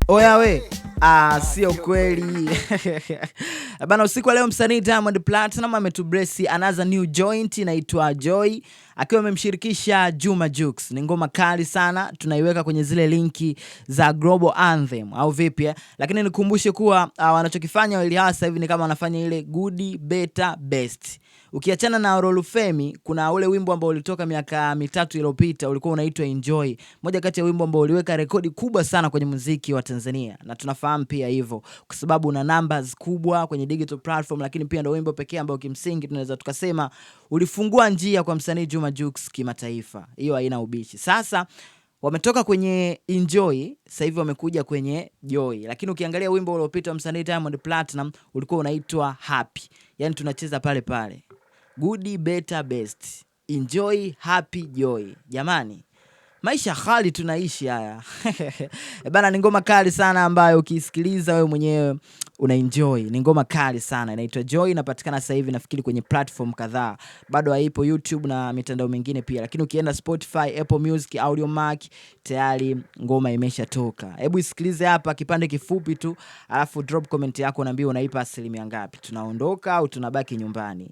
Oya we, sio kweli. Bana, usiku wa leo msanii Diamond Platnumz ametubless another new joint inaitwa Joy, akiwa amemshirikisha Juma Jux. Ni ngoma kali sana, tunaiweka kwenye zile linki za Global Anthem au vipi Lakini nikukumbushe kuwa wanachokifanya wali hasa hivi ni kama wanafanya ile good better best. Ukiachana na Olufemi, kuna ule wimbo ambao ulitoka miaka 3 iliyopita ulikuwa unaitwa Enjoy. Moja kati ya wimbo ambao uliweka rekodi kubwa sana kwenye muziki wa Tanzania. Na tunafahamu pia hivyo kwa sababu una numbers kubwa kwenye digital platform, lakini pia ndio wimbo pekee ambao kimsingi tunaweza tukasema ulifungua njia kwa msanii Juma Jux kimataifa. Hiyo haina ubishi. Sasa wametoka kwenye Enjoy, sasa hivi wamekuja kwenye Joy. Lakini ukiangalia wimbo uliopita wa msanii Diamond Platinum ulikuwa unaitwa Happy. Yaani tunacheza pale pale. Good better best. Enjoy happy joy. Jamani, maisha khali tunaishi haya. Bana, ni ngoma kali sana ambayo ukisikiliza wewe mwenyewe unaenjoy. Ni ngoma kali sana, inaitwa Joy, inapatikana sasa hivi nafikiri kwenye platform kadhaa. Bado haipo YouTube na mitandao mingine pia, lakini ukienda Spotify, Apple Music, Audiomack tayari ngoma imeshatoka. Hebu isikilize hapa kipande kifupi tu, alafu drop comment yako, naambia unaipa asilimia ngapi. Tunaondoka au tunabaki nyumbani?